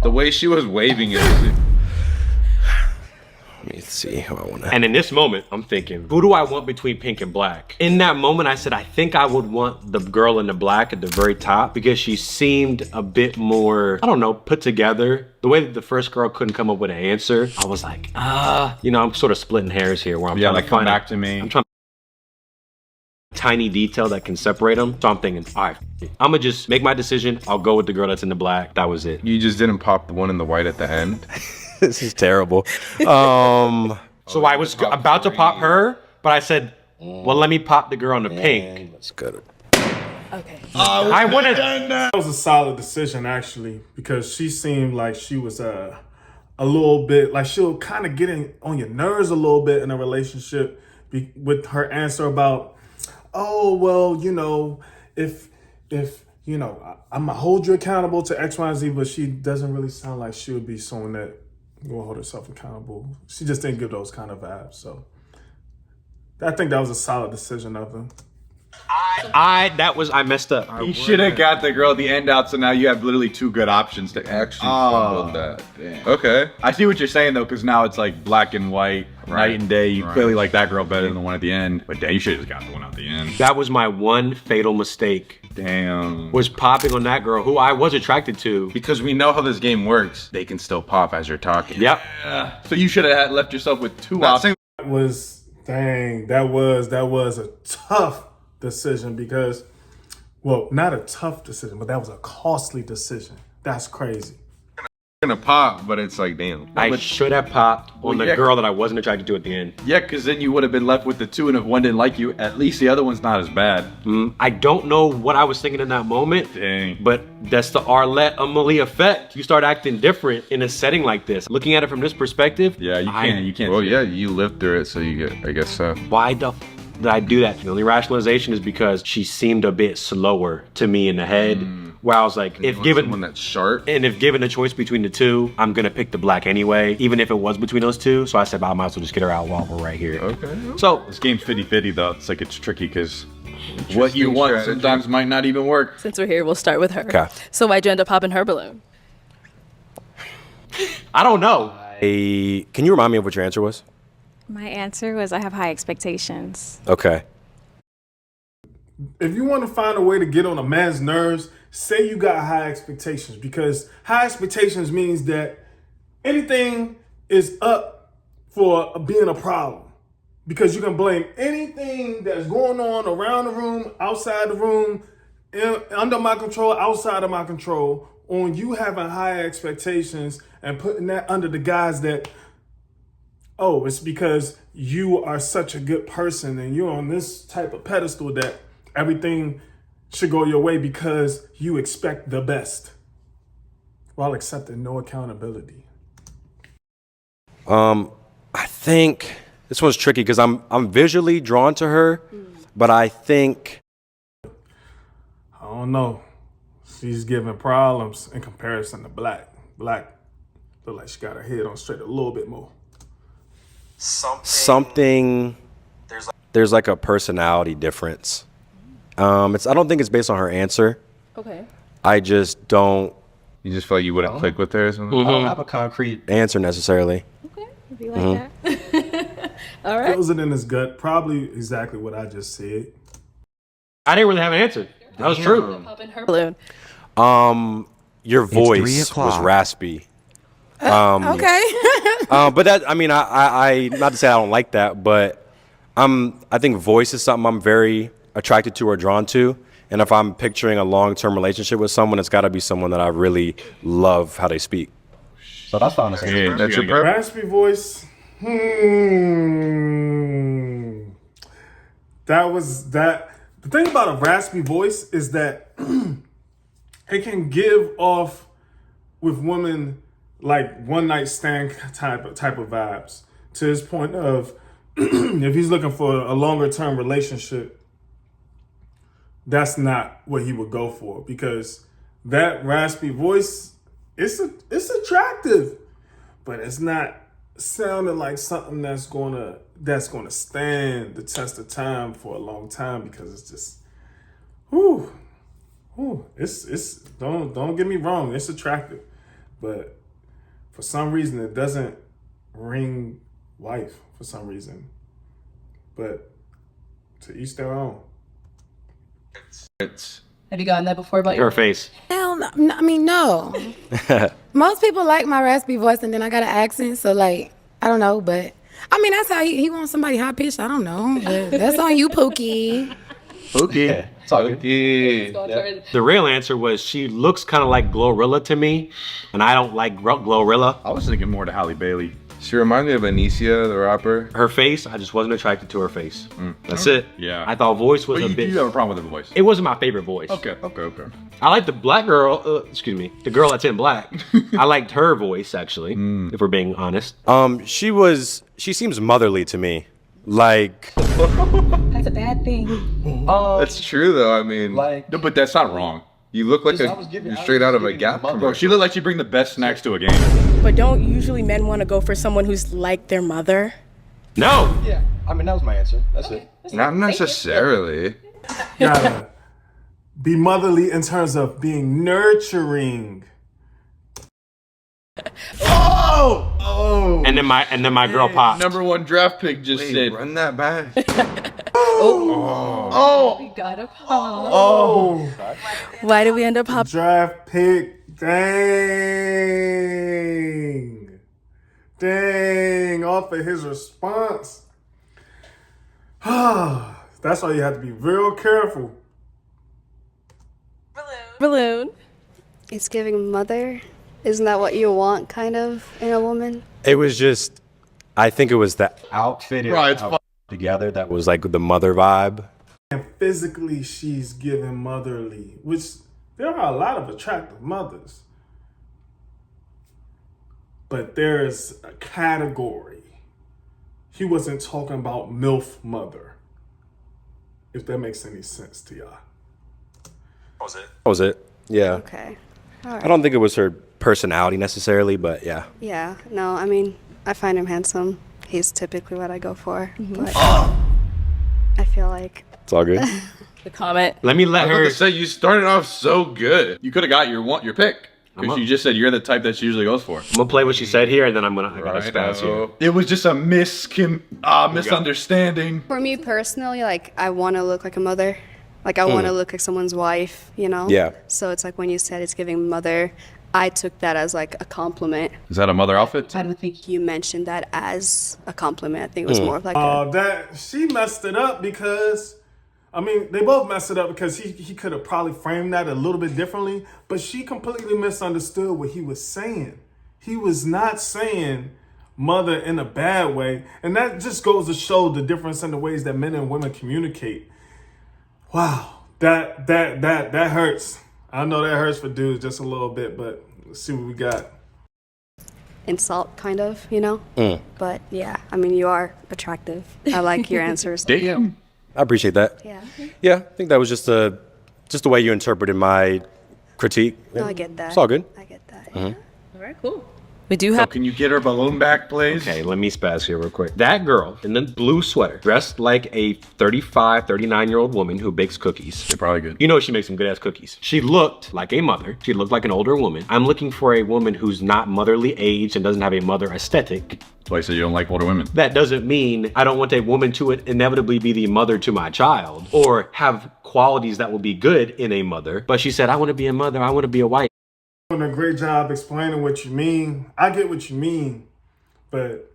The way she was waving it. Let me see how I want to. And in this moment, I'm thinking, who do I want between pink and black? In that moment, I said, I think I would want the girl in the black at the very top because she seemed a bit more, I don't know, put together. The way that the first girl couldn't come up with an answer, I was like, you know, I'm sort of splitting hairs here where I'm trying to come find back to me. I'm trying tiny detail that can separate them. So I'm thinking, all right, I'm gonna just make my decision. I'll go with the girl that's in the black. That was it. You just didn't pop the one in the white at the end? This is terrible. So I was about to pop her, but I said, well, let me pop the girl in the pink. That's good. Okay. I wouldn't. That was a solid decision, actually, because she seemed like she was a little bit, like she'll kind of get on your nerves a little bit in a relationship with her answer about, oh, well, you know, if you know, I'm gonna hold you accountable to X, Y, and Z, but she doesn't really sound like she would be someone that will hold herself accountable. She just didn't give those kind of vibes. So I think that was a solid decision of him. I messed up. You should have got the girl at the end out, so now you have literally two good options to Actually fumbled that. Damn. Okay. I see what you're saying though, because now it's like black and white, night and day. You clearly like that girl better than the one at the end. But damn, you should have just got the one at the end. That was my one fatal mistake. Damn. Was popping on that girl who I was attracted to. Because we know how this game works. They can still pop as you're talking. Yep. So you should have left yourself with two Not options. That was a tough decision because, well, not a tough decision, but that was a costly decision. That's crazy. Gonna pop, but it's like, damn. I should have popped on the yeah. girl that I wasn't attracted to at the end. Yeah, because then you would have been left with the two, and if one didn't like you, at least the other one's not as bad. I don't know what I was thinking in that moment, Dang. but that's the Arlette Amelie effect. You start acting different in a setting like this. Looking at it from this perspective, Yeah, you can't. Well, yeah, you lived through it, so you get, I guess so. why the did I do that? The only rationalization is because she seemed a bit slower to me in the head, where I was like, if given Someone that's sharp. and if given the choice between the two, I'm gonna pick the black anyway, even if it was between those two. So I said, I might as well just get her out while we're right here. Okay. So This game's 50-50 though. It's like it's tricky because what you want strategy. sometimes might not even work. Since we're here, we'll start with her. Okay. So why'd you end up popping her balloon? I don't know. Can you remind me of what your answer was? My answer was I have high expectations. Okay. If you want to find a way to get on a man's nerves, say you got high expectations, because high expectations means that anything is up for being a problem, because you can blame anything that's going on around the room, outside the room, under my control, outside of my control, on you having high expectations and putting that under the guise that, oh, it's because you are such a good person and you're on this type of pedestal that everything should go your way because you expect the best while accepting no accountability. I think this one's tricky because I'm visually drawn to her, but I think I don't know. She's giving problems in comparison to Black. Black look like she got her head on straight a little bit more. something there's like a personality difference. I don't think it's based on her answer. Okay. I just don't You just feel like you wouldn't click with her or something? Mm-hmm. I don't have a concrete. answer necessarily. Okay. If you like that. All right. Feels it in his gut. Probably exactly what I just said. I didn't really have an answer. That was true. Popping her balloon. Your voice was raspy. Okay. But that, I mean, I not to say I don't like that, but I think voice is something I'm very attracted to or drawn to. And if I'm picturing a long-term relationship with someone, it's got to be someone that I really love how they speak. So that's fine. Yeah, that's your purpose. Raspy voice. That was that. The thing about a raspy voice is that it can give off with women like one night stand type of vibes. To his point of if he's looking for a longer term relationship, that's not what he would go for, because that raspy voice, it's attractive, but it's not sounding like something that's gonna stand the test of time for a long time, because it's just, it's don't get me wrong, it's attractive, but for some reason it doesn't ring wife for some reason. But to each their own. Have you gotten that before about Her face. Hell no. I mean, no. Most people like my raspy voice, and then I got an accent, so like, I don't know, but I mean, that's how he wants somebody high pitched. I don't know, but that's on you, Pookie. Okay. It's all good. The real answer was she looks kind of like Glorilla to me, and I don't like Glorilla. I was thinking more to Halle Bailey. She reminded me of Anicia, the rapper. Her face, I just wasn't attracted to her face. That's it. Yeah. I thought voice was But a bit. you have a problem with her voice. It wasn't my favorite voice. Okay. I like the black girl. The girl that's in black. I liked her voice actually. If we're being honest. She seems motherly to me. Like, That's a bad thing. That's true, though. I mean, Like, No, but that's not wrong. you look like I was you're straight out of a Gap Bro, commercial. she looked like she bring the best snacks to a game. But don't usually men want to go for someone who's like their mother? No. yeah. I mean, that was my answer. That's it. Not necessarily. Gotta be motherly in terms of being nurturing. And then my girl popped. Number 1 draft pick just Wait, said. run that back. We got a pop. Why did we end up popping? Draft pick. Dang. Off of his response. That's why you have to be real careful. Balloon. It's giving mother. Isn't that what you want, kind of, in a woman? it was just, I think it was the Outfitted Bro, it's together that was like the mother vibe. And physically, she's giving motherly, which there are a lot of attractive mothers. But there's a category. He wasn't talking about MILF mother, if that makes any sense to y'all. That was it. Yeah. Okay. All right. I don't think it was her personality necessarily, but yeah. Yeah, no, I mean, I find him handsome. He's typically what I go for. But I feel like It's all good. The comment. Let me let I was her. about to say, you started off so good. You could have got your pick. Because you just said you're the type that she usually goes for. I'm gonna play what she said here, and then I gotta spaz here. Rhino. It was just a misunderstanding. for me personally, like, I want to look like a mother. Like, I want to look like someone's wife, you know? Yeah. So it's like when you said it's giving mother, I took that as like a compliment. Is that a mother outfit? I don't think you mentioned that as a compliment. I think it was more of like a, That she messed it up because, I mean, they both messed it up because he could have probably framed that a little bit differently, but she completely misunderstood what he was saying. He was not saying mother in a bad way, and that just goes to show the difference in the ways that men and women communicate. Wow, that hurts. I know that hurts for dudes just a little bit, but let's see what we got. insult, kind of, you know? But yeah, I mean, you are attractive. I like your answers. Damn. I appreciate that. Yeah. Yeah, I think that was just the way you interpreted my critique. No, I get that. It's all good. I get that. All right, cool. We do So have. can you get her balloon back, please? Okay, let me spaz here real quick. That girl in the blue sweater, dressed like a 35, 39-year-old woman who bakes cookies. They're probably good. You know she makes some good ass cookies. She looked like a mother. She looked like an older woman. I'm looking for a woman who's not motherly aged and doesn't have a mother aesthetic. That's why you said you don't like older women. That doesn't mean I don't want a woman to inevitably be the mother to my child or have qualities that will be good in a mother. But she said, I want to be a mother. I want to be a wife. Doing a great job explaining what you mean. I get what you mean, but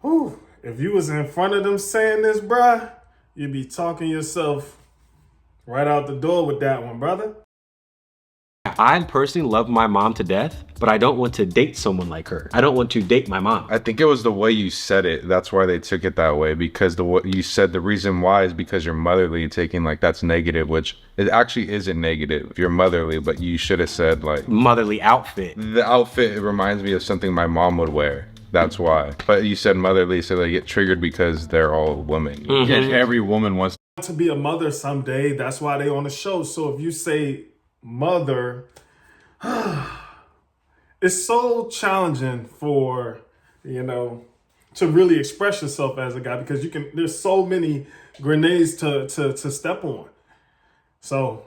if you was in front of them saying this, bruh, you'd be talking yourself right out the door with that one, brother. I personally love my mom to death, but I don't want to date someone like her. I don't want to date my mom. I think it was the way you said it. That's why they took it that way, because what you said, the reason why is because you're motherly, taking like that's negative, which it actually isn't negative if you're motherly, but you should have said like Motherly outfit. the outfit, it reminds me of something my mom would wear. That's why. But you said motherly, so they get triggered because they're all women. And every woman wants To be a mother someday, that's why they on the show. So if you say mother, it's so challenging for, to really express yourself as a guy, because there's so many grenades to step on. So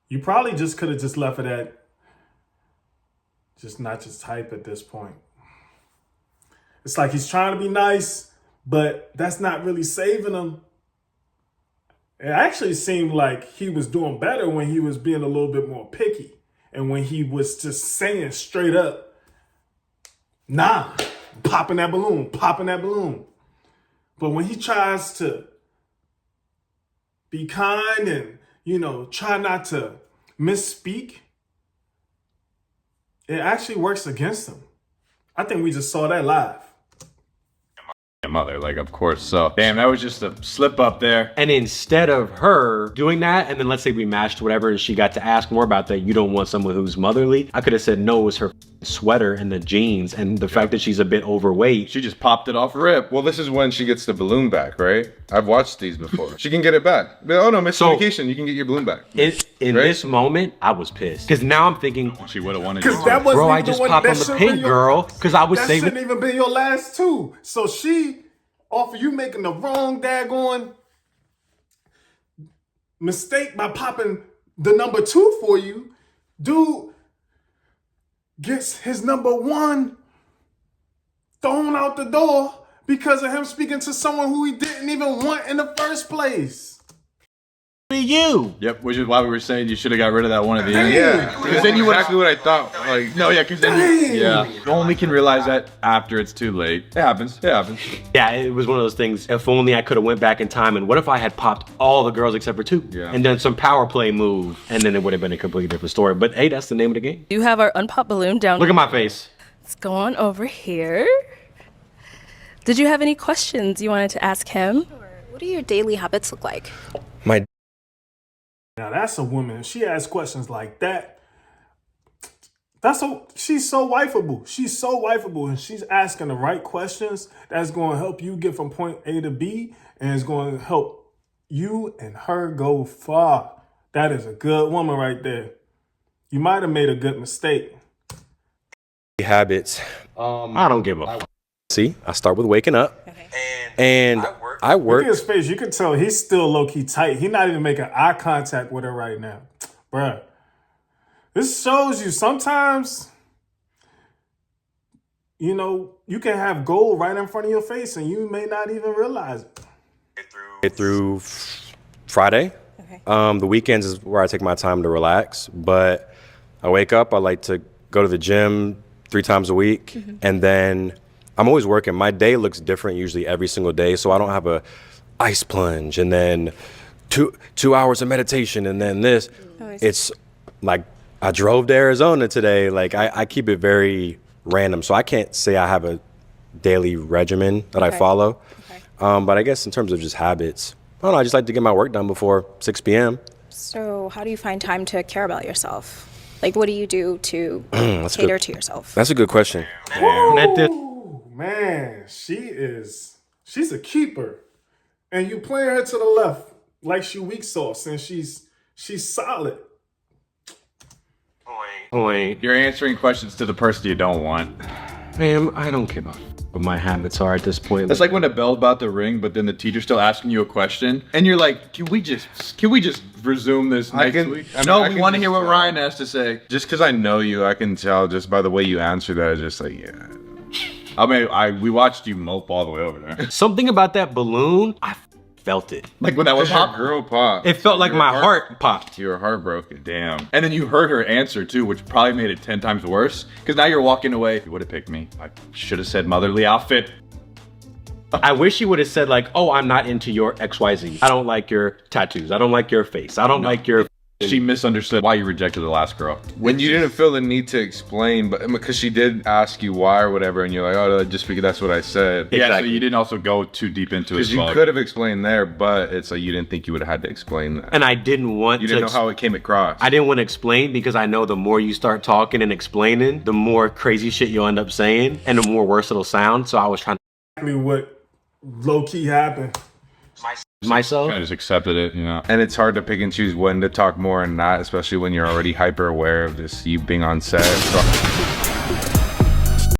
You probably just could have just left it at just not just type at this point. It's like he's trying to be nice, but that's not really saving him. It actually seemed like he was doing better when he was being a little bit more picky and when he was just saying straight up, nah, popping that balloon. But when he tries to be kind and, try not to misspeak, it actually works against him. I think we just saw that live. Mother, like, of course. So, damn, that was just a slip up there. And instead of her doing that, and then let's say we matched whatever, and she got to ask more about that, you don't want someone who's motherly, I could have said no, it was her sweater and the jeans and the fact that she's a bit overweight. She just popped it off rip. Well, this is when she gets the balloon back, right? I've watched these before. She can get it back. Oh no, miscommunication. You can get your balloon back. In this moment, I was pissed because now I'm thinking she would have wanted. Because that wasn't bro, I even just the one popped that on the should've pink been your- girl because I was That saving. shouldn't even been your last two. So she, off of you making the wrong daggone mistake by popping the number 2 for you, dude gets his number 1 thrown out the door because of him speaking to someone who he didn't even want in the first place. You. Yep, which is why we were saying you should have got rid of that one at the end. Yeah, because then you would exactly what I thought. Like, no, yeah, because then you only can realize that after it's too late. It happens. Yeah, it was one of those things. If only I could have went back in time, and what if I had popped all the girls except for 2, and done some power play move, and then it would have been a completely different story. But hey, that's the name of the game. You have our unpopped balloon down. Look at my face. Let's go on over here. Did you have any questions you wanted to ask him? What do your daily habits look like? My Now that's a woman. If she asks questions like that, she's so wifeable. She's so wifeable, and she's asking the right questions that's going to help you get from point A to B, and it's going to help you and her go far. That is a good woman right there. You might have made a good mistake. habits. I don't give a fuck. See, I start with waking up, and I work. Look at his face. You can tell he's still low-key tight. He's not even making eye contact with her right now. Bruh. This shows you sometimes, you can have gold right in front of your face and you may not even realize it. Get through Friday. Okay. The weekends is where I take my time to relax. But I wake up, I like to go to the gym 3 times a week. Mm-hmm. And then I'm always working. My day looks different usually every single day. So I don't have a ice plunge and then two hours of meditation and then this. Nice. It's like I drove to Arizona today. Like I keep it very random. So I can't say I have a daily regimen that I follow. Okay. But I guess in terms of just habits, I don't know, I just like to get my work done before 6 p.m. So how do you find time to care about yourself? Like, what do you do to That's cater good. to yourself? That's a good question. Ooh, man, she's a keeper. And you playing her to the left like she weak sauce, and she's solid. Point. You're answering questions to the person you don't want. Ma'am, I don't give a f- what my habits are at this point. That's like when the bell's about to ring, but then the teacher's still asking you a question, and you're like, "Can we just resume this next week?" No, we want to hear what Ryan has to say. Just because I know you, I can tell just by the way you answer that. It's just like, yeah. I mean, we watched you mope all the way over there. Something about that balloon, I felt it. Like when that was Your pop. girl popped. It felt like my heart popped. You were heartbroken. Damn. And then you heard her answer too, which probably made it 10 times worse. Because now you're walking away. If you would have picked me, I should have said motherly outfit. I wish you would have said like, oh, I'm not into your XYZ. I don't like your tattoos. I don't like your face. I don't like your... She misunderstood why you rejected the last girl. When you didn't feel the need to explain, but because she did ask you why or whatever, and you're like, oh, just because that's what I said. Yeah, so Exactly. you didn't also go too deep into it. Because you could have explained there, but it's like you didn't think you would have had to explain that. And I didn't want You to... didn't know how it came across. I didn't want to explain because I know the more you start talking and explaining, the more crazy shit you'll end up saying and the more worse it'll sound. So I was trying to... Exactly what low-key happened. myself. I just accepted it, you know. And it's hard to pick and choose when to talk more and not, especially when you're already hyper aware of just you being on set. So